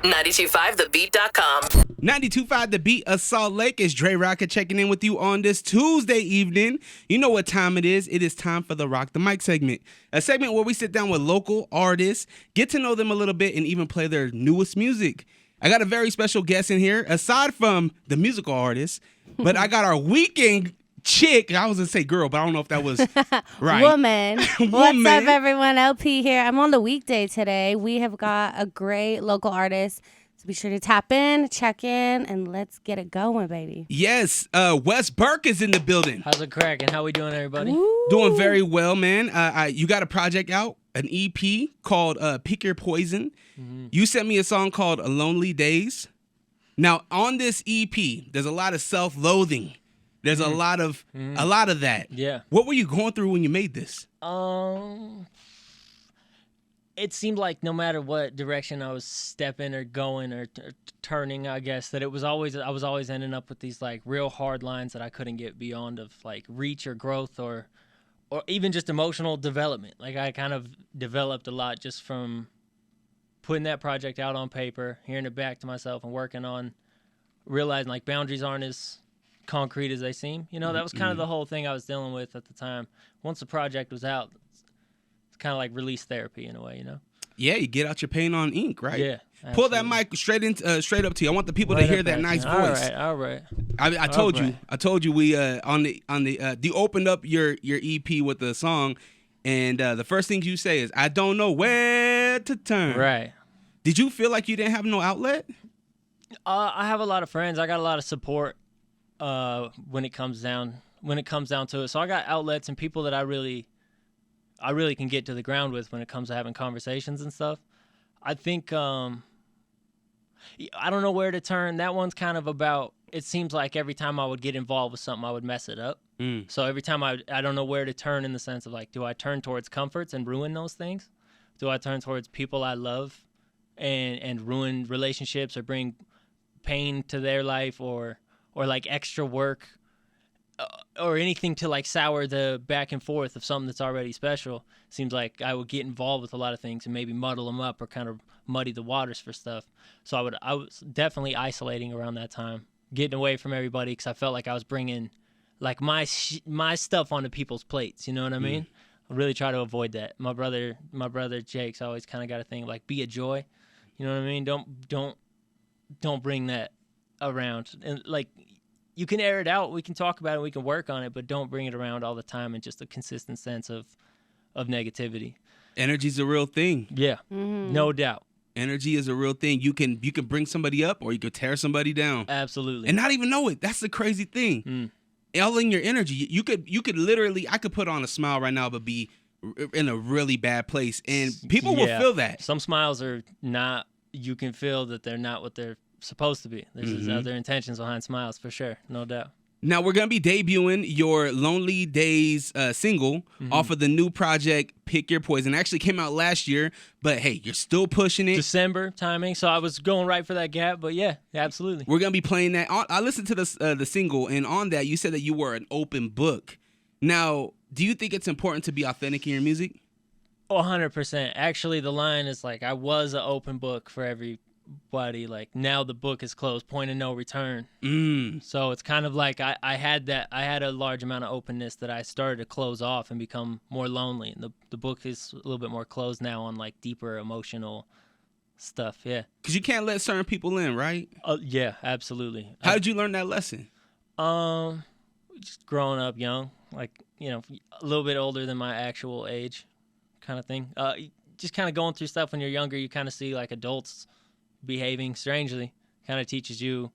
925thebeat.com. 92.5 The Beat of Salt Lake is Drerawka checking in with you on this Tuesday evening. You know what time it is. It is time for the Rawk The Mic segment. A segment where we sit down with local artists, get to know them a little bit, and even play their newest music. I got a very special guest in here, aside from the musical artist, but I got our weekend chick. I was going to say girl, but I don't know if that was right. Woman. What's up, everyone? LP here. I'm on the weekday today. We have got a great local artist. So be sure to tap in, check in, and let's get it going, baby. Yes, Wes Burke is in the building. How's it cracking? How we doing, everybody? Ooh. Doing very well, man. You got a project out, an EP called Pick Your Poison. Mm-hmm. You sent me a song called Lonely Days. Now, on this EP, there's a lot of self-loathing. There's a lot of that. Yeah. What were you going through when you made this? It seemed like no matter what direction I was stepping or going or turning, I guess, that I was always ending up with these like real hard lines that I couldn't get beyond of like reach or growth or even just emotional development. Like I kind of developed a lot just from putting that project out on paper, hearing it back to myself and working on realizing like boundaries aren't as concrete as they seem. You know, that was kind of the whole thing I was dealing with at the time. Once the project was out, it's kind of like release therapy in a way, you know? Yeah, you get out your pain on ink, right? Yeah. Absolutely. Pull that mic straight up to you. I want the people to hear that nice voice. All right. I told you we you opened up your EP with the song, and the first thing you say is, "I don't know where to turn." Right. Did you feel like you didn't have no outlet? I have a lot of friends. I got a lot of support when it comes down to it. So I got outlets and people that I really can get to the ground with when it comes to having conversations and stuff. I think I don't know where to turn. That one's kind of about, it seems like every time I would get involved with something, I would mess it up. So every time I don't know where to turn in the sense of like, do I turn towards comforts and ruin those things? Do I turn towards people I love and ruin relationships or bring pain to their life or like extra work or anything to like sour the back and forth of something that's already special? Seems like I would get involved with a lot of things and maybe muddle them up or kind of muddy the waters for stuff. So I was definitely isolating around that time, getting away from everybody because I felt like I was bringing like my stuff onto people's plates. You know what I mean? I really try to avoid that. My brother Jake's always kind of got a thing like be a joy. You know what I mean? Don't bring that around. And like, you can air it out, we can talk about it, we can work on it, but don't bring it around all the time in just a consistent sense of negativity. Energy's a real thing. Yeah, no doubt. Energy is a real thing. You can bring somebody up or you could tear somebody down. Absolutely. And not even know it. That's the crazy thing. All in your energy. You could literally, I could put on a smile right now but be in a really bad place. And people will feel that. Some smiles are not, you can feel that they're not what they're supposed to be. There's other intentions behind smiles for sure, no doubt. Now we're gonna be debuting your Lonely Days single off of the new project Pick Your Poison. It actually came out last year, but hey, you're still pushing it. December timing, so I was going right for that gap, but yeah, absolutely. We're gonna be playing that. I listened to the single, and on that you said that you were an open book. Now, do you think it's important to be authentic in your music? 100%. Actually, the line is like, I was an open book for everybody. Like, now the book is closed, point of no return. So it's kind of like I had a large amount of openness that I started to close off and become more lonely. And the book is a little bit more closed now on like deeper emotional stuff. Yeah. Because you can't let certain people in, right? Yeah, absolutely. How did you learn that lesson? Just growing up young, like, you know, a little bit older than my actual age kind of thing. Just kind of going through stuff when you're younger, you kind of see like adults behaving strangely, kind of teaches you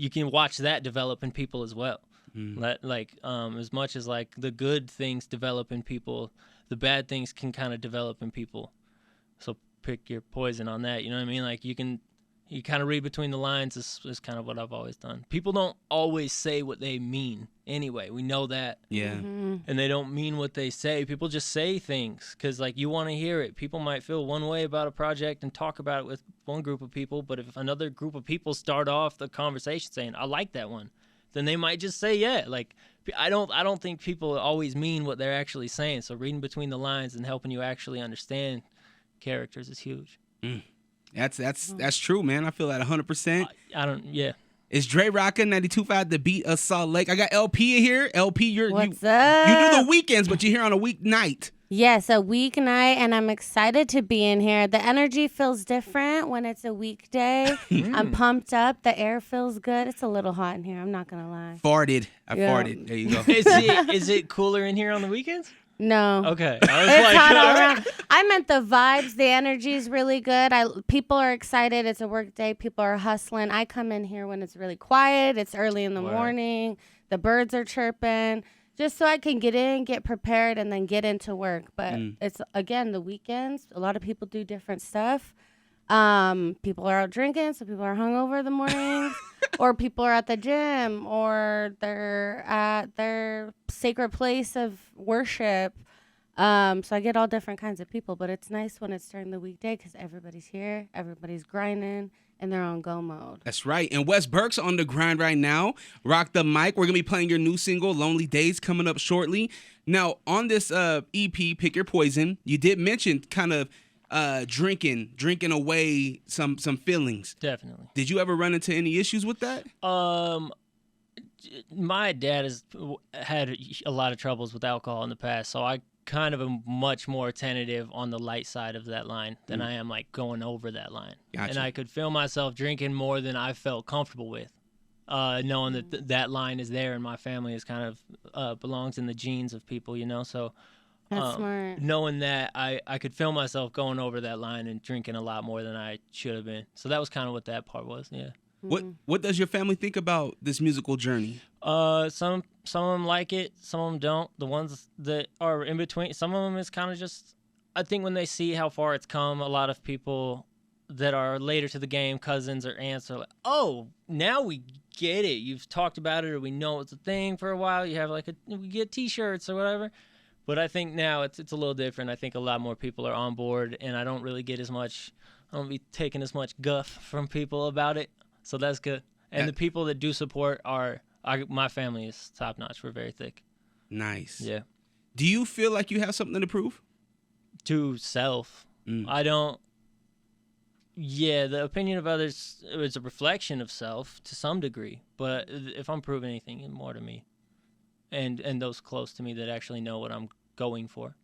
can watch that develop in people as well. As much as like the good things develop in people, the bad things can kind of develop in people. So pick your poison on that, you know what I mean? Like you kind of read between the lines is kind of what I've always done. People don't always say what they mean anyway. We know that. Yeah. And they don't mean what they say. People just say things because, like, you want to hear it. People might feel one way about a project and talk about it with one group of people, but if another group of people start off the conversation saying, I like that one, then they might just say, yeah. Like, I don't think people always mean what they're actually saying. So reading between the lines and helping you actually understand characters is huge. That's true, man. I feel that 100%. I don't. Yeah. It's Drerawka 92.5 The Beat of Salt Lake. I got LP in here. LP, What's you up? You do the weekends, but you're here on a weeknight. Yes, a weeknight, and I'm excited to be in here. The energy feels different when it's a weekday. I'm pumped up. The air feels good. It's a little hot in here. I'm not gonna lie. Farted. I Yeah. farted. There you go. Is it cooler in here on the weekends? No. Okay. I was It's like, hot all all right. around. I meant the vibes. The energy is really good. People are excited. It's a work day. People are hustling. I come in here when it's really quiet. It's early in the Word. morning. The birds are chirping. Just so I can get in, get prepared, and then get into work. But it's, again, the weekends. A lot of people do different stuff. People are out drinking, so people are hungover in the mornings. Or people are at the gym, or they're at their sacred place of worship. So I get all different kinds of people. But it's nice when it's during the weekday because everybody's here, everybody's grinding, and they're on go mode. That's right. And Wes Burke's on the grind right now. Rawk The Mic. We're going to be playing your new single, Lonely Days, coming up shortly. Now, on this EP, Pick Your Poison, you did mention kind of drinking away some feelings. Definitely. Did you ever run into any issues with that? My dad has had a lot of troubles with alcohol in the past, so I kind of am much more tentative on the light side of that line than I am like going over that line. Gotcha. And I could feel myself drinking more than I felt comfortable with, knowing that that line is there and my family is kind of belongs in the genes of people, you know. So That's smart. knowing that, I could feel myself going over that line and drinking a lot more than I should have been. So that was kind of what that part was. Yeah. What does your family think about this musical journey? Some of them like it, some of them don't. The ones that are in between, some of them is kind of just, I think when they see how far it's come, a lot of people that are later to the game, cousins or aunts, are like, oh, now we get it. You've talked about it, or we know it's a thing for a while. You have we get T-shirts or whatever. But I think now it's a little different. I think a lot more people are on board, and I don't really get as much, I don't be taking as much guff from people about it. So that's good. And the people that do support my family is top notch. We're very thick. Nice. Yeah. Do you feel like you have something to prove? To self. I don't. Yeah, the opinion of others is a reflection of self to some degree. But if I'm proving anything, it's more to me. And those close to me that actually know what I'm going for.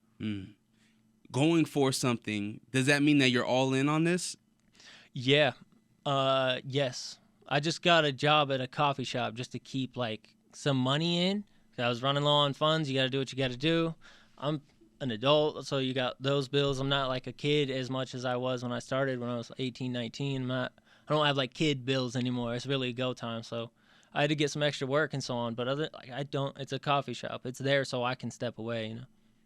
Going for something, does that mean that you're all in on this? Yeah. Yes. I just got a job at a coffee shop just to keep some money in. I was running low on funds. You got to do what you got to do. I'm an adult, so you got those bills. I'm not like a kid as much as I was when I started when I was 18, 19. I don't have kid bills anymore. It's really go time. So I had to get some extra work and so on. But I don't. It's a coffee shop. It's there so I can step away. You know.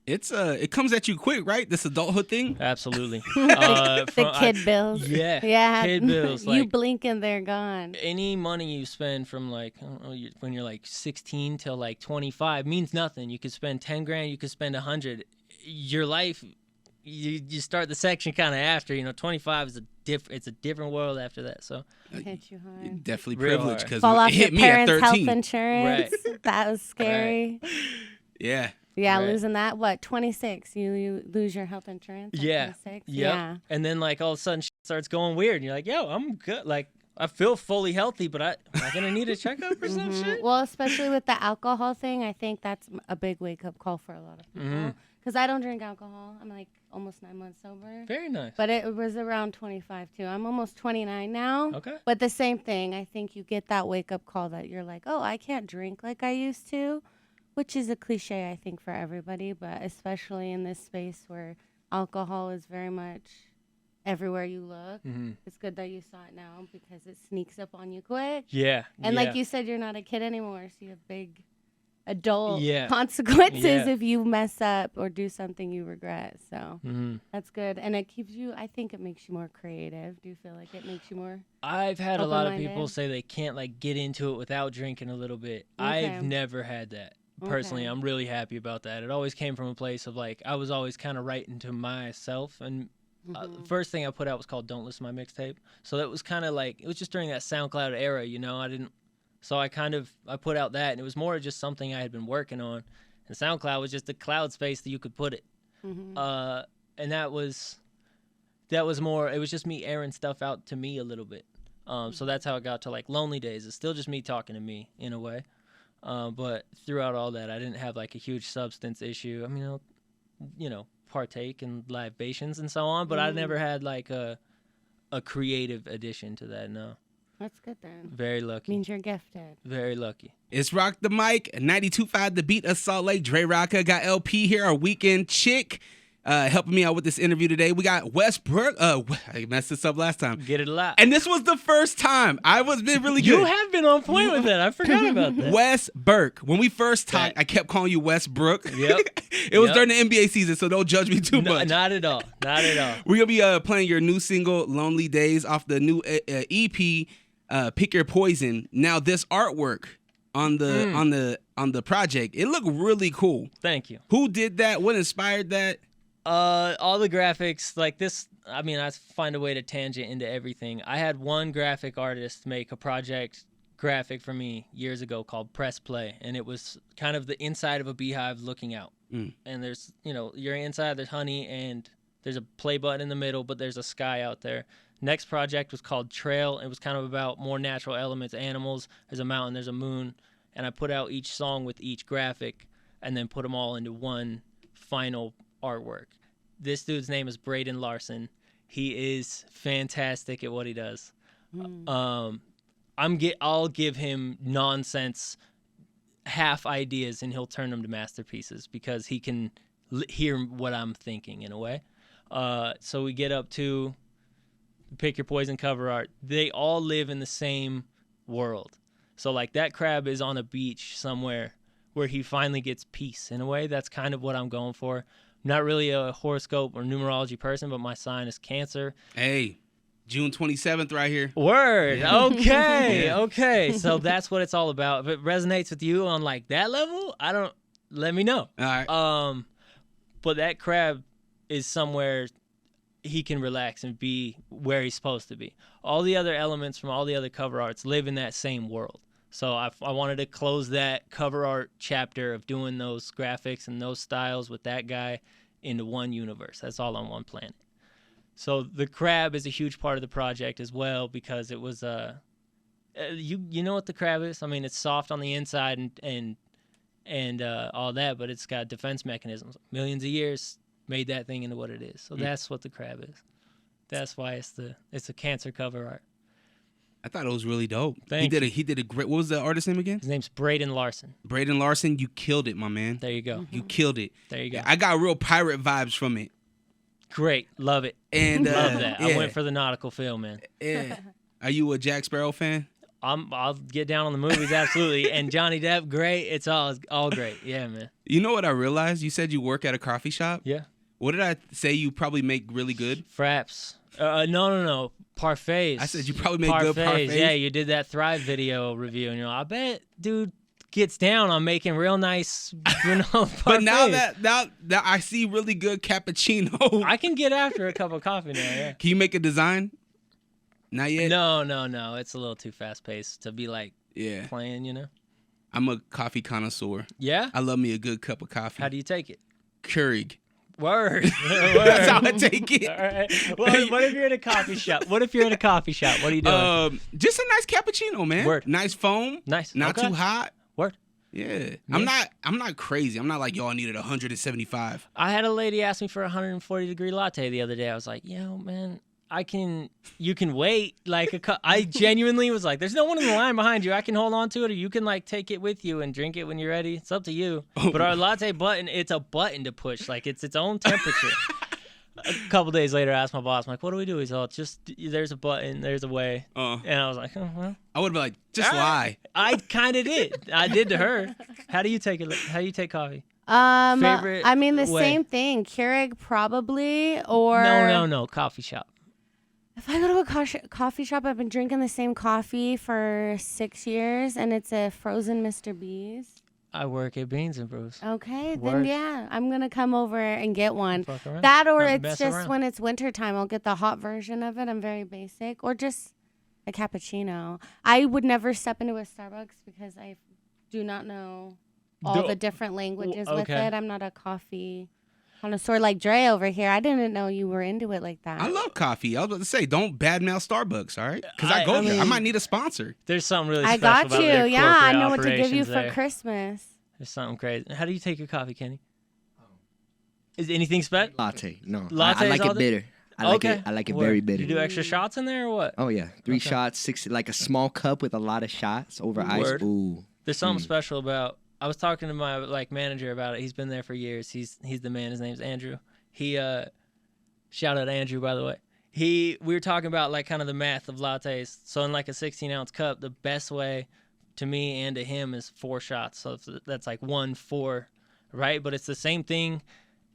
It comes at you quick, right? This adulthood thing. Absolutely. The kid bills. Yeah. Yeah. Kid bills. You blink and they're gone. Any money you spend from I don't know, when you're 16 till 25 means nothing. You could spend 10 grand. You could spend 100. Your life, you start the section kind of after. 25 is it's a different world after that. So It hit you hard. Definitely Real privileged hard. because Fall it off your hit me at parents' health 13. insurance. Right. That was scary. Yeah. Yeah, Right. losing that. What, 26? You lose your health insurance at Yeah. 26? Yep. Yeah. And then all of a sudden shit starts going weird. And you're like, yo, I'm good. I feel fully healthy, but am I gonna need a checkup or some shit? Well, especially with the alcohol thing, I think that's a big wake-up call for a lot of people. Because I don't drink alcohol. I'm almost 9 months sober. Very nice. But it was around 25 too. I'm almost 29 now. Okay. But the same thing. I think you get that wake-up call that you're like, oh, I can't drink like I used to, which is a cliche, I think, for everybody. But especially in this space where alcohol is very much everywhere you look. It's good that you saw it now because it sneaks up on you quick. Yeah. And yeah. like you said, you're not a kid anymore, so you have big adult Yeah. consequences Yeah. if you mess up or do something you regret. So that's good. And it keeps you, I think it makes you more creative. Do you feel like it makes you more? I've had a lot of Open-minded? people say they can't get into it without drinking a little bit. Okay. I've never had that. Personally, Okay. I'm really happy about that. It always came from a place of I was always kind of writing to myself. And the first thing I put out was called Don't Listen to My Mixtape. So that was kind of it was just during that SoundCloud era, I didn't. So I put out that, and it was more just something I had been working on. And SoundCloud was just a cloud space that you could put it. And that was that was more. It was just me airing stuff out to me a little bit. So that's how it got to like Lonely Days. It's still just me talking to me in a way. But throughout all that, I didn't have like a huge substance issue. I mean, partake in libations and so on, but I never had like a creative addition to that. No. That's good then. Very lucky. Means you're gifted. Very lucky. It's Rawk The Mic, 92.5 The Beat of Salt Lake. Drerawka got LP here, our weekend chick, helping me out with this interview today. We got Wes Burke. I messed this up last time. Get it a lot. And this was the first time. I was been really good. You have been on point with that. I forgot about that. Wes Burke. When we first talked, I kept calling you Wes Burke. Yep. It was during the NBA season, so don't judge me too much. Not at all. Not at all. We're going to be playing your new single, Lonely Days, off the new EP, Pick Your Poison. Now, this artwork on the project, it looked really cool. Thank you. Who did that? What inspired that? All the graphics, like this, I mean, I find a way to tangent into everything. I had one graphic artist make a project graphic for me years ago called Press Play, and it was kind of the inside of a beehive looking out. And there's, you're inside, there's honey, and there's a play button in the middle, but there's a sky out there. Next project was called Trail. It was kind of about more natural elements, animals. There's a mountain, there's a moon, and I put out each song with each graphic and then put them all into one final artwork. This dude's name is Braden Larson. He is fantastic at what he does. I'll give him nonsense half ideas and he'll turn them to masterpieces because he can hear what I'm thinking in a way. So we get up to Pick Your Poison cover art. They all live in the same world. So like that crab is on a beach somewhere where he finally gets peace in a way. That's kind of what I'm going for. I'm not really a horoscope or numerology person, but my sign is Cancer. Hey, June 27th right here. Word. Okay. Okay. So that's what it's all about. If it resonates with you on like that level, let me know. All right. But that crab is somewhere he can relax and be where he's supposed to be. All the other elements from all the other cover arts live in that same world. So I wanted to close that cover art chapter of doing those graphics and those styles with that guy into one universe. That's all on one planet. So the crab is a huge part of the project as well because it was you know what the crab is? I mean, it's soft on the inside and all that, but it's got defense mechanisms. Millions of years made that thing into what it is. So that's what the crab is. That's why it's a Cancer cover art. I thought it was really dope. Thank you. He did a great. What was the artist name again? His name's Braden Larson. Braden Larson, you killed it, my man. There you go. You killed it. There you go. I got real pirate vibes from it. Great. Love it. And love that. Yeah. I went for the nautical feel, man. Yeah. Are you a Jack Sparrow fan? I'll get down on the movies, absolutely. And Johnny Depp, great. It's all great. Yeah, man. You know what I realized? You said you work at a coffee shop? Yeah. What did I say you probably make really good? Fraps. No. Parfaits. I said you probably make good parfaits. Yeah, you did that Thrive video review, and I bet dude gets down on making real nice parfaits. But now that I see really good cappuccino. I can get after a cup of coffee now, yeah. Can you make a design? Not yet? No. It's a little too fast-paced to be like playing, I'm a coffee connoisseur. Yeah? I love me a good cup of coffee. How do you take it? Keurig. Word. That's how I take it. All right. What if you're in a coffee shop? What are you doing? Just a nice cappuccino, man. Word. Nice foam. Nice. Not too hot. Word. Yeah. I'm not crazy. I'm not like, yo, I needed 175. I had a lady ask me for a 140-degree latte the other day. I was like, yo, man, you can wait. Like I genuinely was like, there's no one in the line behind you. I can hold on to it, or you can like take it with you and drink it when you're ready. It's up to you. But our latte button, it's a button to push. Like it's its own temperature. A couple days later, I asked my boss, I'm like, what do we do? He's all, just, there's a button, there's a way. And I was like, oh, well. I would have been like, just lie. I kind of did. I did to her. How do you take it? How do you take coffee? Favorite I mean, the same thing. Keurig probably, or... No. Coffee shop. If I go to a coffee shop, I've been drinking the same coffee for 6 years, and it's a frozen Mr. B's. I work at Beans and Brews. Okay, Word. then yeah, I'm going to come over and get one. Around. That, or it's just when it's wintertime, I'll get the hot version of it. I'm very basic. Or just a cappuccino. I would never step into a Starbucks because I do not know all the different languages with it. I'm not a coffee Connoisseur like Dre over here. I didn't know you were into it like that. I love coffee. I was about to say, don't badmouth Starbucks, all right? Because I go there. I might need a sponsor. There's something really I special got about you. their Yeah, I corporate know what to give you operations for there. Christmas. There's something crazy. How do you take your coffee, Kenny? Is anything special? Latte. No. Latte I is like all it the- bitter. I like it Word. very bitter. You do extra shots in there or what? Oh yeah, 3 Okay. shots, 6, like a small cup with a lot of shots over Word. ice. Ooh. There's something special about. I was talking to my manager about it. He's been there for years. He's the man. His name's Andrew. He shout out Andrew, by the way. We were talking about like kind of the math of lattes. So in like a 16-ounce cup, the best way to me and to him is 4 shots. So that's like 1-4, right? But it's the same thing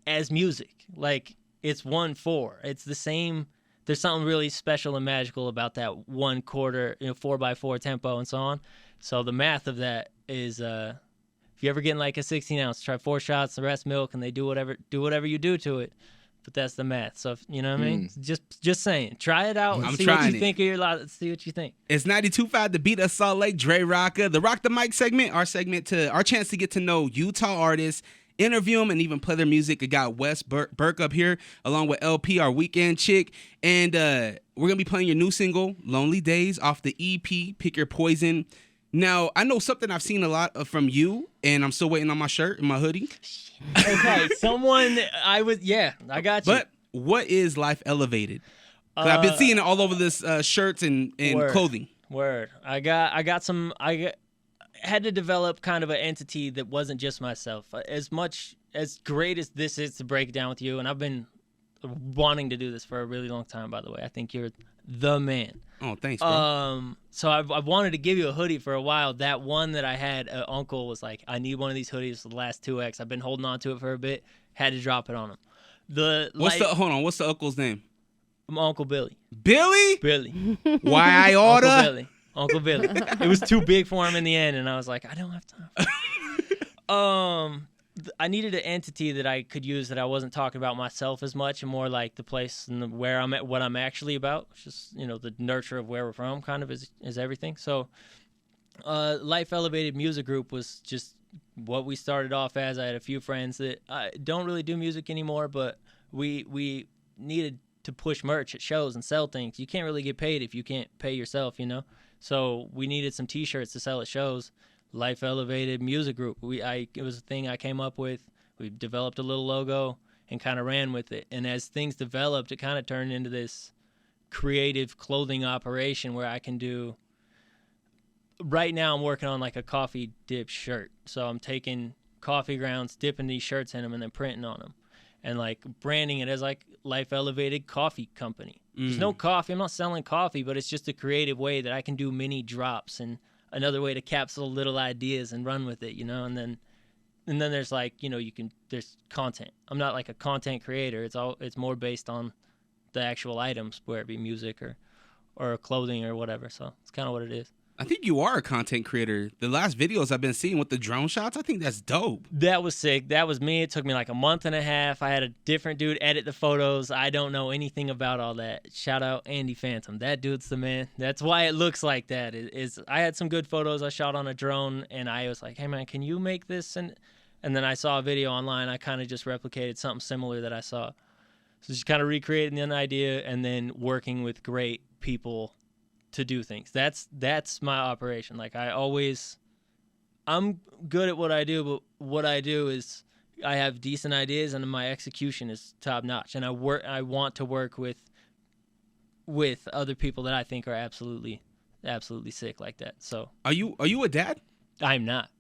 as music. Like it's 1-4. It's the same. There's something really special and magical about that 1/4, 4x4 tempo and so on. So the math of that is, if you ever get in like a 16-ounce, try 4 shots, the rest milk, and they do whatever you do to it. But that's the math. So you know what I mean? Just saying, try it out. And I'm see trying what you it. think of your lot. See what you think. It's 92.5 The Beat of Salt Lake, Drerawka. The Rawk The Mic segment, our chance to get to know Utah artists, interview them, and even play their music. I got Wes Burke up here, along with LP, our weekend chick. And we're going to be playing your new single, Lonely Days, off the EP, Pick Your Poison. Now, I know something I've seen a lot of from you, and I'm still waiting on my shirt and my hoodie. Okay, I got you. But what is Life Elevated? 'Cause I've been seeing it all over this shirts and clothing. Word. I had to develop kind of an entity that wasn't just myself. As great as this is to break it down with you, and I've been wanting to do this for a really long time, by the way. I think you're the man. Oh, thanks, bro. So I've wanted to give you a hoodie for a while. That one that I had, uncle was like, I need one of these hoodies for the last 2X. I've been holding on to it for a bit. Had to drop it on him. What's the uncle's name? Uncle Billy. Billy? Billy. Why I order? Uncle Billy. It was too big for him in the end, and I was like, I don't have time. I needed an entity that I could use that I wasn't talking about myself as much, and more like the place and where I'm at, what I'm actually about. It's just the nurture of where we're from, kind of is everything. So, Life Elevated Music Group was just what we started off as. I had a few friends that don't really do music anymore, but we needed to push merch at shows and sell things. You can't really get paid if you can't pay yourself, So we needed some T-shirts to sell at shows. Life Elevated Music Group. It was a thing I came up with. We developed a little logo and kind of ran with it. And as things developed, it kind of turned into this creative clothing operation where I can do. Right now, I'm working on like a coffee dip shirt. So I'm taking coffee grounds, dipping these shirts in them, and then printing on them, and like branding it as like Life Elevated Coffee Company. There's no coffee. I'm not selling coffee, but it's just a creative way that I can do mini drops and another way to capsule little ideas and run with it, and then there's like, there's content. I'm not like a content creator. It's more based on the actual items, whether it be music or clothing or whatever. So it's kind of what it is. I think you are a content creator. The last videos I've been seeing with the drone shots, I think that's dope. That was sick. That was me. It took me like a month and a half. I had a different dude edit the photos. I don't know anything about all that. Shout out Andy Phantom. That dude's the man. That's why it looks like that. I had some good photos I shot on a drone, and I was like, hey, man, can you make this? And then I saw a video online. I kind of just replicated something similar that I saw. So just kind of recreating an idea and then working with great people to do things. That's my operation. Like I'm good at what I do, but what I do is I have decent ideas and my execution is top notch. And I want to work with other people that I think are absolutely sick like that. So Are you a dad? I'm not.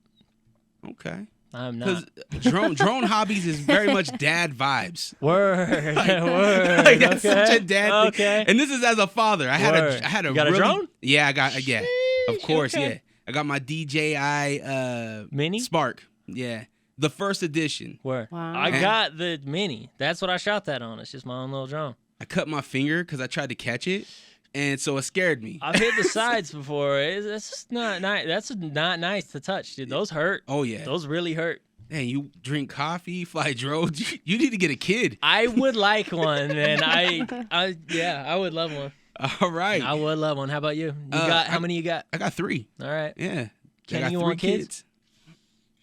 Okay. I'm not. Because drone hobbies is very much dad vibes. Word. Word. Like, that's okay. such a dad thing. Okay. And this is as a father. I had a You got a drone? Yeah, I got of course, okay. yeah. I got my DJI Mini? Spark. Yeah. The first edition. Word. Wow. I got the Mini. That's what I shot that on. It's just my own little drone. I cut my finger because I tried to catch it, and so it scared me. I've hit the sides before. That's just not nice. That's not nice to touch, dude. Those hurt. Oh yeah. Those really hurt. Man, you drink coffee, fly drones. You need to get a kid. I would like one, man. I would love one. All right. I would love one. How about you? How many you got? I got 3. All right. Yeah. Can I got you 3 want kids?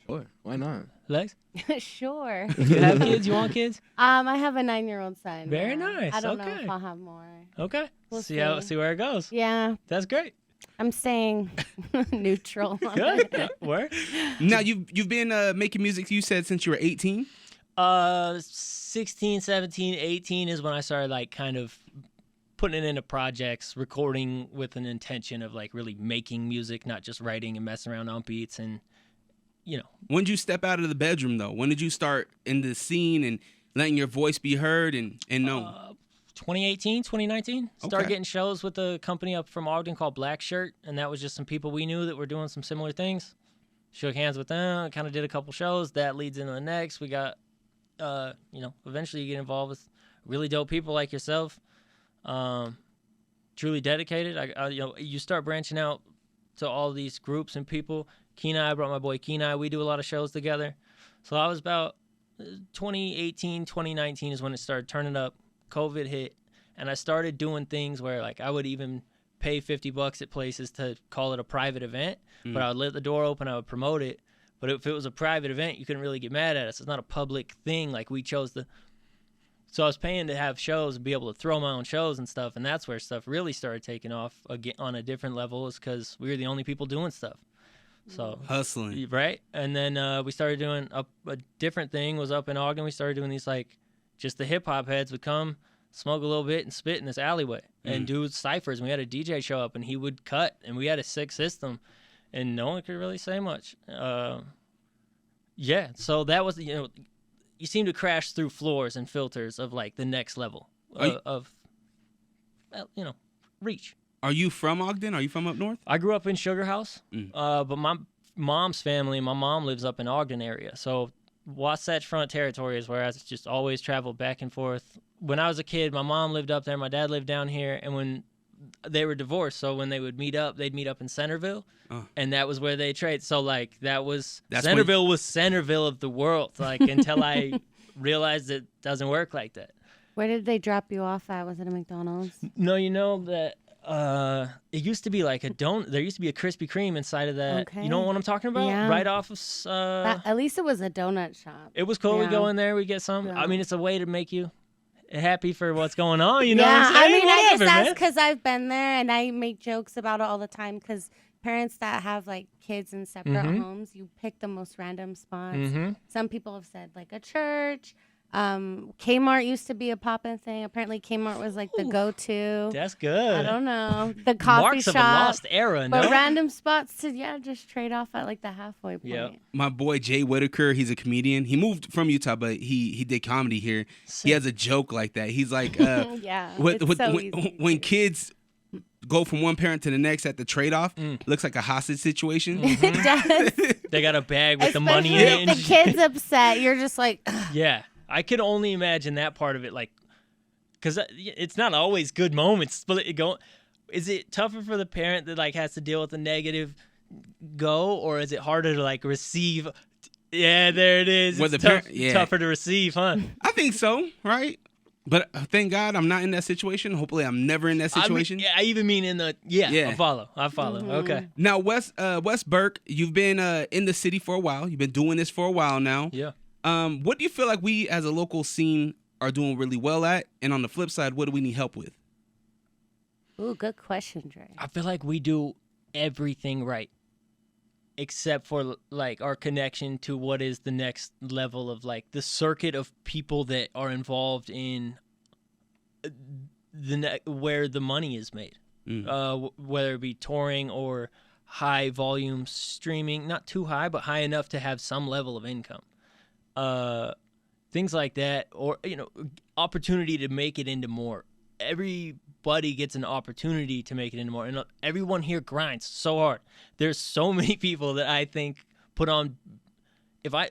Sure. Why not? Lex? Sure. You have kids? You want kids? I have a 9-year-old son. Very yeah. nice. I don't know Okay. if I'll have more. Okay. We'll see see. where it goes. Yeah, That's great. I'm staying neutral. Good. Where? Now you've been making music, you said, since you were 18. 16, 17, 18 is when I started like kind of putting it into projects, recording with an intention of like really making music, not just writing and messing around on beats. And When did you step out of the bedroom though? When did you start in the scene and letting your voice be heard and known? 2018, 2019, started Okay. getting shows with a company up from Ogden called Black Shirt, and that was just some people we knew that were doing some similar things. Shook hands with them, kind of did a couple shows. That leads into the next. We got, eventually you get involved with really dope people like yourself, truly dedicated. You start branching out to all these groups and people. Kenai, I brought my boy Kenai. We do a lot of shows together. So I was about 2018, 2019 is when it started turning up. COVID hit, and I started doing things where like I would even pay $50 at places to call it a private event, but I would let the door open, I would promote it. But if it was a private event, you couldn't really get mad at us. It's not a public thing. Like we chose to. So I was paying to have shows and be able to throw my own shows and stuff, and that's where stuff really started taking off again on a different level, is because we were the only people doing stuff. So Hustling. right, and then we started doing a different thing. Was up in Ogden. We started doing these like. Just the hip-hop heads would come, smoke a little bit, and spit in this alleyway and do ciphers. And we had a DJ show up, and he would cut, and we had a sick system, and no one could really say much. So that was, you seem to crash through floors and filters of, like, the next level of reach. Are you from Ogden? Are you from up north? I grew up in Sugar House, but my mom's family, my mom lives up in Ogden area, so Wasatch Front territory is where I just always traveled back and forth. When I was a kid, my mom lived up there, my dad lived down here, and when they were divorced, so when they would meet up, they'd meet up in Centerville, and that was where they trade. So like Centerville was Centerville of the world, like until I realized it doesn't work like that. Where did they drop you off at? Was it a McDonald's? No, you know that it used to be like a donut. There used to be a Krispy Kreme inside of that. Okay. You know what I'm talking about? Yeah. Right off of. At least it was a donut shop. It was cool. We Yeah. go in there, we get some. Yeah. I mean, it's a way to make you happy for what's going on. You know Yeah, what I'm saying? I mean, I Whatever, guess that's man. because I've been there and I make jokes about it all the time. Because parents that have like kids in separate homes, you pick the most random spots. Some people have said like a church. Kmart used to be a poppin' thing. Apparently, Kmart was like the go-to. That's good. I don't know, the coffee Marks shop. of a lost era, But no? random spots to just trade off at like the halfway point. Yep. My boy Jay Whitaker, he's a comedian. He moved from Utah, but he did comedy here. He has a joke like that. He's like, Yeah, it's so easy. when kids go from one parent to the next at the trade-off, looks like a hostage situation. It does. They got a bag with the money Especially in if it. the kid's upset, you're just like, ugh. Yeah. I could only imagine that part of it, like, because it's not always good moments. But is it tougher for the parent that like has to deal with the negative or is it harder to like receive? Yeah, there it is. Where It's the tougher to receive, huh? I think so, right? But thank God I'm not in that situation. Hopefully I'm never in that situation. I even mean in the I follow. Mm-hmm. Okay. Now, Wes Burke, you've been in the city for a while. You've been doing this for a while now. Yeah. What do you feel like we as a local scene are doing really well at? And on the flip side, what do we need help with? Ooh, good question, Dre. I feel like we do everything right, except for like our connection to what is the next level of like the circuit of people that are involved in where the money is made, whether it be touring or high volume streaming, not too high, but high enough to have some level of income. Things like that, or opportunity to make it into more. Everybody gets an opportunity to make it into more, and everyone here grinds so hard. There's so many people that I think put on.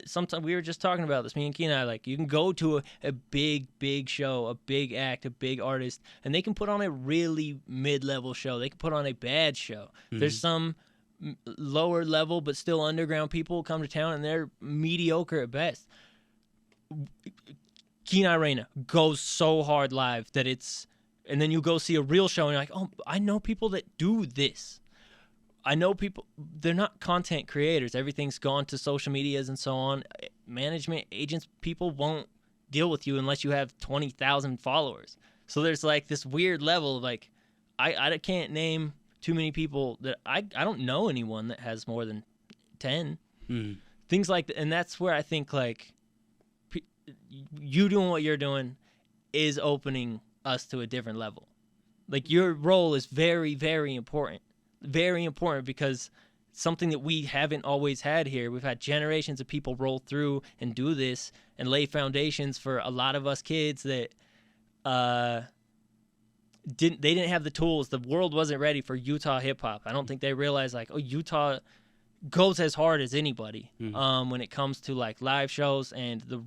Sometimes we were just talking about this, me and Kenai, like you can go to a big show, a big act, a big artist, and they can put on a really mid-level show. They can put on a bad show. There's some lower level but still underground people come to town and they're mediocre at best. Kenai Reyna goes so hard live that and then you go see a real show and you're like, oh, I know people that do this. I know people, they're not content creators. Everything's gone to social medias and so on. management agents, people won't deal with you unless you have 20,000 followers. So there's like this weird level of like, I can't name too many people that I don't know anyone that has more than 10. Things like that. And that's where I think like you doing what you're doing is opening us to a different level. Like your role is very, very important. Very important because something that we haven't always had here. We've had generations of people roll through and do this and lay foundations for a lot of us kids that didn't have the tools. The world wasn't ready for Utah hip hop. I don't think they realized like, oh, Utah goes as hard as anybody when it comes to like live shows and the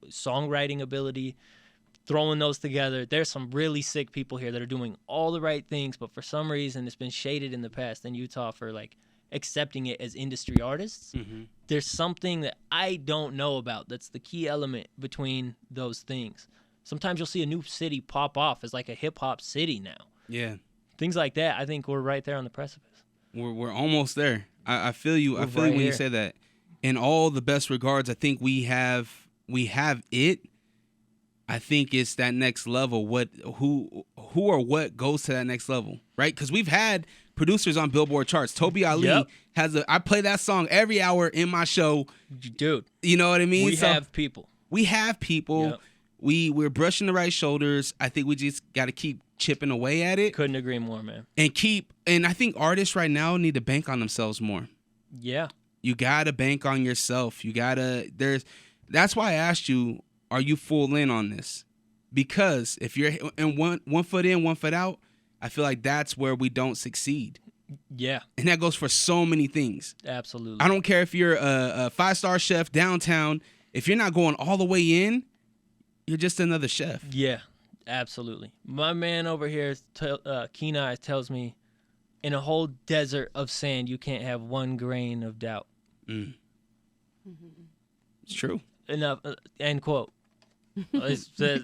songwriting ability. Throwing those together, there's some really sick people here that are doing all the right things, but for some reason it's been shaded in the past in Utah for like accepting it as industry artists. There's something that I don't know about that's the key element between those things. Sometimes you'll see a new city pop off as like a hip hop city now. Yeah, things like that. I think we're right there on the precipice. We're almost there. I feel you. I feel you when you say that. In all the best regards, I think we have it. I think it's that next level. Who or what goes to that next level, right? Because we've had producers on Billboard charts. Toby Ali has I play that song every hour in my show, dude. You know what I mean? We have people. Yep. We're brushing the right shoulders. I think we just got to keep chipping away at it. Couldn't agree more, man. And I think artists right now need to bank on themselves more. Yeah, you gotta bank on yourself. That's why I asked you. Are you full in on this? Because if you're in one foot in, 1 foot out, I feel like that's where we don't succeed. Yeah. And that goes for so many things. Absolutely. I don't care if you're a 5-star chef downtown. If you're not going all the way in, you're just another chef. Yeah, absolutely. My man over here, Kenai, tells me, in a whole desert of sand, you can't have one grain of doubt. It's true. Enough. End quote. There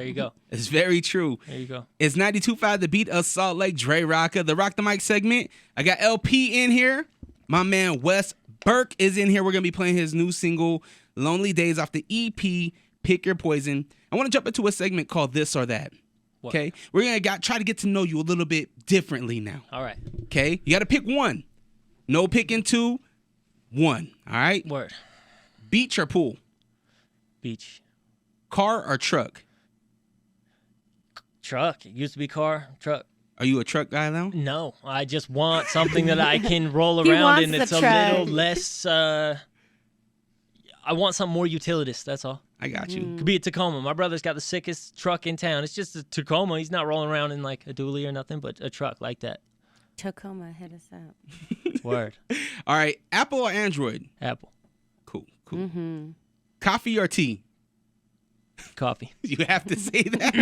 you go. It's very true. There you go. It's 92.5 The Beat of Salt Lake, Drerawka, the Rawk The Mic segment. I got LP in here. My man Wes Burke is in here. We're going to be playing his new single, Lonely Days, off the EP, Pick Your Poison. I want to jump into a segment called This or That. What? Okay? We're going to try to get to know you a little bit differently now. All right. Okay? You got to pick one. No picking two. One. All right? Word. Beach or pool? Beach. Car or truck? Truck. It used to be car, truck. Are you a truck guy now? No. I just want something that I can roll around in. It's a little less... I want something more utilitist, that's all. I got you. Could be a Tacoma. My brother's got the sickest truck in town. It's just a Tacoma. He's not rolling around in like a dually or nothing, but a truck like that. Tacoma, hit us up. Word. All right. Apple or Android? Apple. Cool. Coffee or tea? Coffee. You have to say that.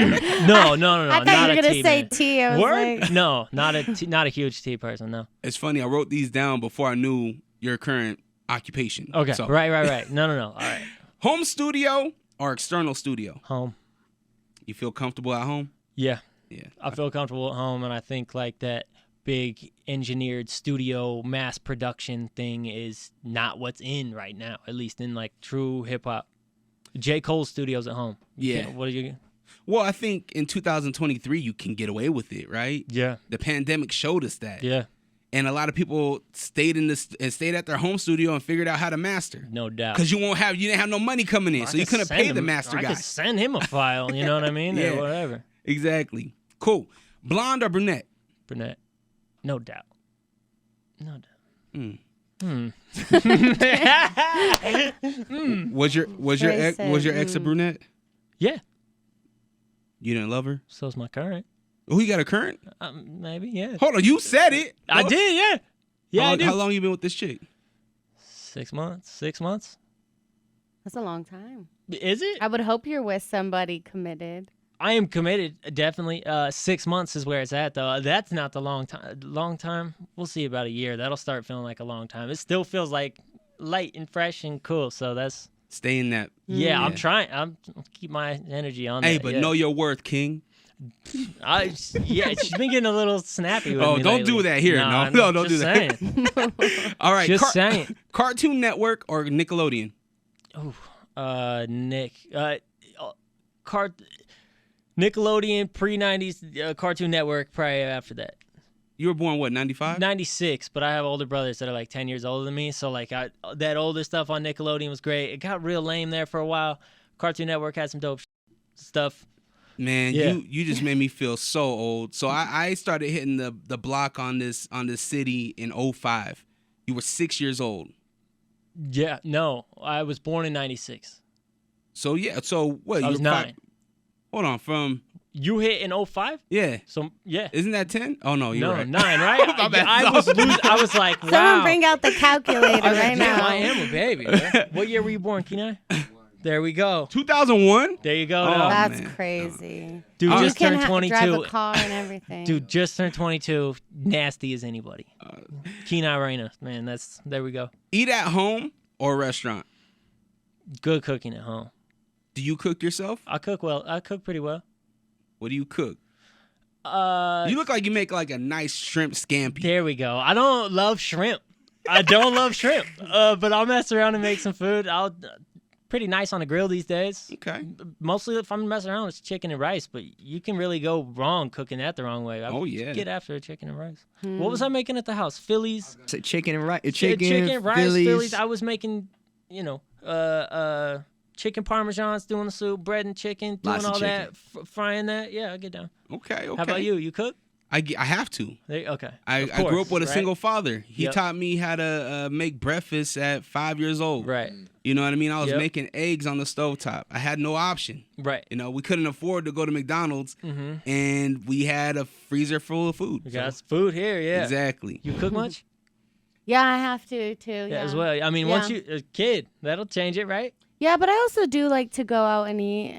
No. I thought you were gonna say tea. I was Word? like... No, not a huge tea person. No. It's funny. I wrote these down before I knew your current occupation. Okay. So. Right. No. All right. Home studio or external studio? Home. You feel comfortable at home? Yeah. I feel comfortable at home, and I think like that big engineered studio mass production thing is not what's in right now, at least in like true hip hop. J. Cole's studio's at home. What are you? Well, I think in 2023 you can get away with it, right? Yeah. The pandemic showed us that. Yeah. And a lot of people stayed at their home studio and figured out how to master. No doubt. Because you didn't have no money coming in, so you couldn't pay the master guy. I could send him a file, you know what I mean? Yeah. Or whatever. Exactly. Cool. Blonde or brunette? Brunette. No doubt. Was your ex a brunette? Yeah. You didn't love her? So's my current. Oh, you got a current? Maybe, yeah. Hold on, you said it. I did, yeah. Yeah, I did. How long you been with this chick? 6 months. 6 months. That's a long time. Is it? I would hope you're with somebody committed. I am committed, definitely. 6 months is where it's at, though. That's not the long time. We'll see about a year. That'll start feeling like a long time. It still feels like light and fresh and cool, so that's... Stay in that. Yeah, I'm trying. I'm keep my energy on that. Hey, but know your worth, King. She's been getting a little snappy with me. Oh, don't do that here. No, don't do that. Saying. All right. Just saying. Cartoon Network or Nickelodeon? Nickelodeon, pre-90s Cartoon Network, probably after that. You were born, what, 95? 96, but I have older brothers that are like 10 years older than me, so like that older stuff on Nickelodeon was great. It got real lame there for a while. Cartoon Network had some dope stuff. Man, Yeah. you just made me feel so old. So I started hitting the block on this city in 05. You were 6 years old. Yeah, no, I was born in 96. So yeah, so what? I was 9. Hold on, from You hit in 05? yeah. So yeah. Isn't that 10? Oh no, you're No, right. 9, right? My bad. I was like, wow. Someone bring out the calculator right now. I am a baby. Bro. What year were you born, Kenai? There we go. 2001. There you go. Oh, dog. That's man. crazy. Dude You just can turned 22. drive a car and everything. Dude just turned 22. Nasty as anybody. Kenai Reyna, man. There we go. Eat at home or restaurant? Good cooking at home. Do you cook yourself? I cook well. I cook pretty well. What do you cook? You look like you make like a nice shrimp scampi. There we go. I don't love shrimp. I don't love shrimp. But I'll mess around and make some food. Pretty nice on the grill these days. Okay. Mostly if I'm messing around, it's chicken and rice. But you can really go wrong cooking that the wrong way. Oh, yeah. Get after chicken and rice. What was I making at the house? Phillies. So chicken and rice. Chicken, rice, Phillies. Phillies. I was making, chicken parmesans, doing the soup, bread and chicken, doing Lots of all that, chicken. frying that. Yeah, I get down. Okay. How about you? You cook? I have to. Okay. I Of grew course, up with a right? single father. He Yep. taught me how to make breakfast at 5 years old. Right. You know what I mean? I was Yep. making eggs on the stovetop. I had no option. Right. You know, we couldn't afford to go to McDonald's, and we had a freezer full of food. We got food here. Yeah. Exactly. You cook much? Yeah, I have to too. Yeah, Yeah, as well. I mean, once you a kid, that'll change it, right? Yeah, but I also do like to go out and eat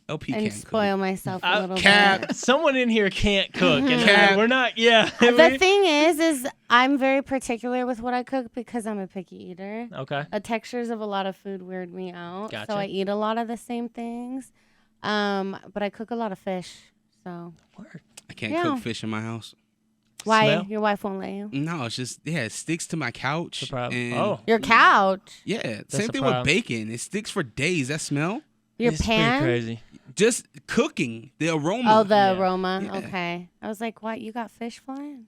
LP and can't spoil myself a little Cap. bit. Someone in here can't cook, and Cap. we're not. Yeah. The thing is I'm very particular with what I cook because I'm a picky eater. Okay. The textures of a lot of food weird me out, Gotcha. so I eat a lot of the same things. But I cook a lot of fish. So Word. I can't Yeah. cook fish in my house. why Smell? your wife won't let you? No, it's just it sticks to my couch. The problem. and- Oh. Your couch, yeah. a Same thing problem. with bacon. It sticks for days. That smell. your It's pan. pretty crazy. Just cooking the aroma. Oh, the Yeah. aroma. Yeah. Okay. I was like, what? You got fish flying?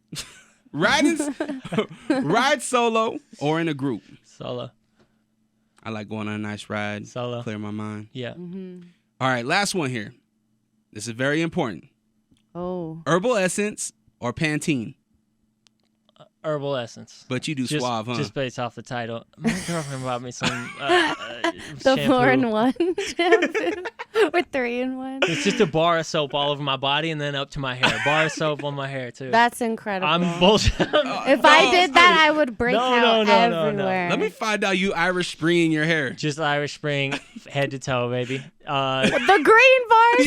Ride solo or in a group. Solo. I like going on a nice ride. Solo. Clear my mind. Yeah. All right, last one here. This is very important. Oh. Herbal essence or Pantene? Herbal essence. But you do Just, Suave, huh? just based off the title. My girlfriend bought me some The shampoo. 4-in-1 shampoo or 3-in-1. It's just a bar of soap all over my body and then up to my hair. Bar of soap on my hair too. That's incredible. I'm bullshit. If I did that, I would break out No. everywhere. Let me find out you Irish Spring in your hair. Just Irish Spring, head to toe, baby. The green bars.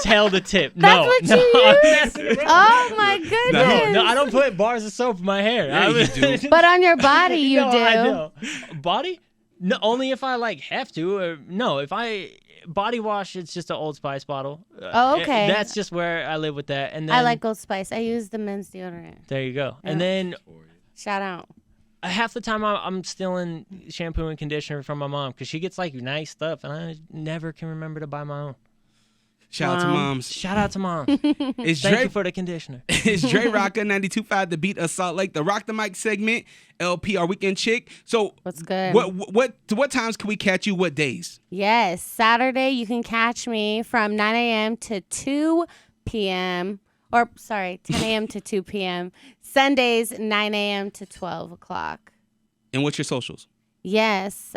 Tail to tip. That's no, what no, you I'm use? messing around. Oh my goodness. No, I don't put bars of soap in my hair. Yeah, you do. But on your body, you No, do. I know. Body? No, only if I like have to. Or, no, if I body wash, it's just an Old Spice bottle. Oh, okay. That's just where I live with that. And then I like Old Spice. I use the men's deodorant. There you go. Yeah. And then Shout out. half the time I'm stealing shampoo and conditioner from my mom because she gets like nice stuff, and I never can remember to buy my own. Shout out to Wow. moms. Shout out to mom. It's Thank Dre. you for the conditioner. It's Drerawka 92.5, the beat of Salt Lake, the Rock the Mic segment, LP, our weekend chick. So, What's good? what times can we catch you? What days? Yes, Saturday you can catch me from 9 a.m. to 2 p.m. Or, sorry, 10 a.m. to 2 p.m. Sundays, 9 a.m. to 12 o'clock. And what's your socials? Yes.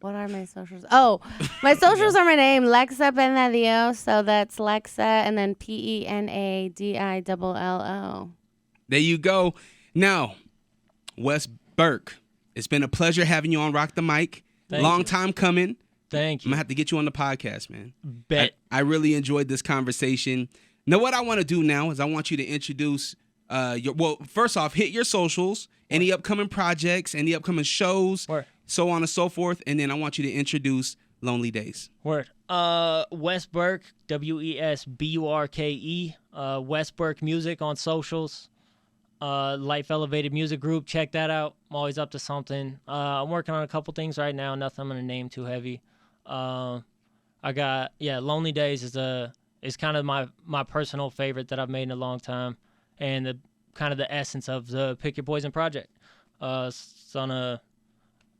What are my socials? Oh, my socials are my name, Lexa Benadio. So that's Lexa and then PENADILLO. There you go. Now, Wes Burke, it's been a pleasure having you on Rock the Mic. Thank Long you. time coming. Thank I'm you. gonna have to get you on the podcast, man. Bet. I really enjoyed this conversation. Now, what I want to do now is I want you to introduce first off, hit your socials, any upcoming projects, any upcoming shows, Word. so on and so forth, and then I want you to introduce Lonely Days. Word. Wes Burke, WESBURKE. Wes Burke Music on socials. Life Elevated Music Group. Check that out. I'm always up to something. I'm working on a couple things right now. Nothing I'm gonna name too heavy. I got Lonely Days is kind of my personal favorite that I've made in a long time, and the kind of the essence of the Pick Your Poison project. It's on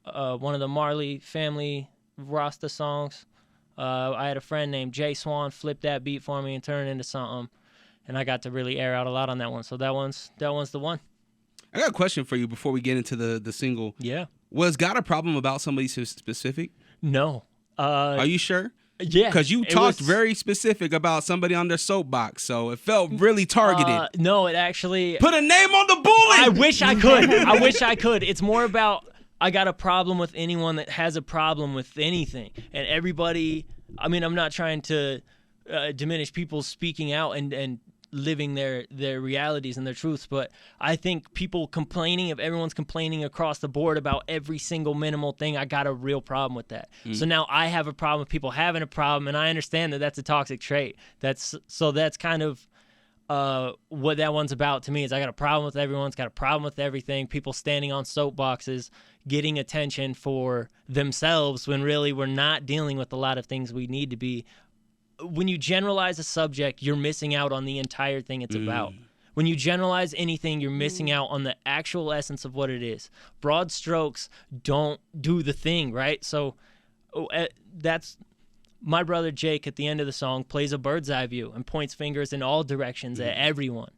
one of the Marley family Rasta songs. I had a friend named Jay Swan flip that beat for me and turn it into something, and I got to really air out a lot on that one. So that one's the one. I got a question for you before we get into the single. Yeah. Was God a problem about somebody specific? No. Are you sure? Yeah. Because you talked very specific about somebody on their soapbox, so it felt really targeted. No, it actually... Put a name on the bullet! I wish I could. I wish I could. It's more about... I got a problem with anyone that has a problem with anything. And everybody, I mean, I'm not trying to diminish people speaking out and living their realities and their truths, but I think people complaining, if everyone's complaining across the board about every single minimal thing, I got a real problem with that. So now I have a problem with people having a problem, and I understand that that's a toxic trait. That's kind of what that one's about to me. Is I got a problem with everyone's got a problem with everything. People standing on soapboxes, getting attention for themselves when really we're not dealing with a lot of things we need to be. When you generalize a subject, you're missing out on the entire thing it's about. When you generalize anything, you're missing out on the actual essence of what it is. Broad strokes don't do the thing, right? So that's my brother Jake at the end of the song plays a bird's eye view and points fingers in all directions at everyone.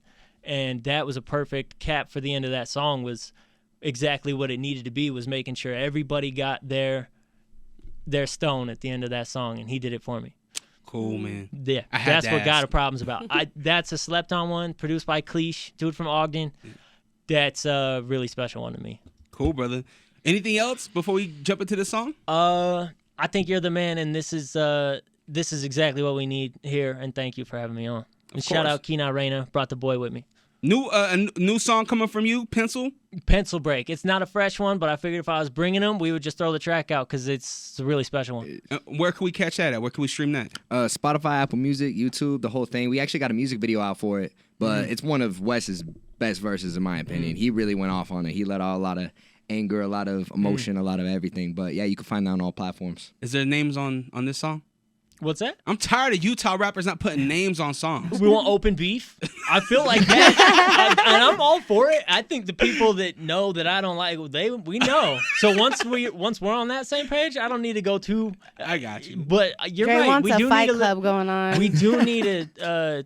And that was a perfect cap for the end of that song, was exactly what it needed to be, was making sure everybody got their stone at the end of that song, and he did it for me. Cool, man. Yeah, that's what God of Problems about. That's a slept on one, produced by Cleash, dude from Ogden. That's a really special one to me. Cool, brother. Anything else before we jump into the song? I think you're the man, and this is exactly what we need here. And thank you for having me on. And shout out Kina Reina, brought the boy with me. A new song coming from you, Pencil Break. It's not a fresh one, but I figured if I was bringing them, we would just throw the track out because it's a really special one. Where can we catch that at? Where can we stream that? Spotify, Apple Music, YouTube, the whole thing. We actually got a music video out for it, but it's one of Wes's best verses in my opinion. He really went off on it. He let out a lot of anger, a lot of emotion, a lot of everything. But yeah, you can find that on all platforms. Is there names on this song? What's that? I'm tired of Utah rappers not putting names on songs. We want open beef. I feel like that, and I'm all for it. I think the people that know that I don't like, we know. So once we're on that same page, I don't need to go too. I got you. But you're Dre right. wants We a do fight need club going on. We do need a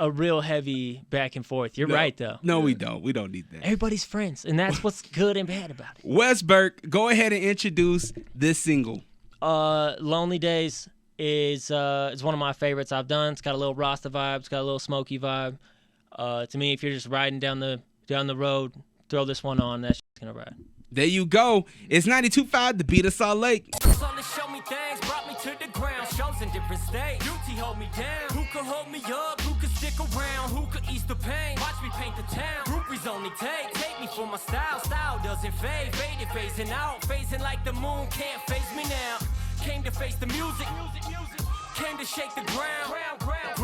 real heavy back and forth. You're right though. No, we don't. We don't need that. Everybody's friends, and that's what's good and bad about it. Wes Burke, go ahead and introduce this single. Lonely Days is one of my favorites I've done. It's got a little Rasta vibe. It's got a little smoky vibe. To me, if you're just riding down the road, throw this one on. That's gonna ride. There you go. It's 92.5, the beat of Salt Lake. Show me things, brought me to the ground. Shows in different states. Beauty hold me down. Who could hold me up? Who could stick around? Who could ease the pain? Watch me paint the town. Groupies only take me for my style. Style doesn't fade, faded, phasing out. Phasing like the moon, can't phase me now. Came to face the music. Came to shake the ground. Ground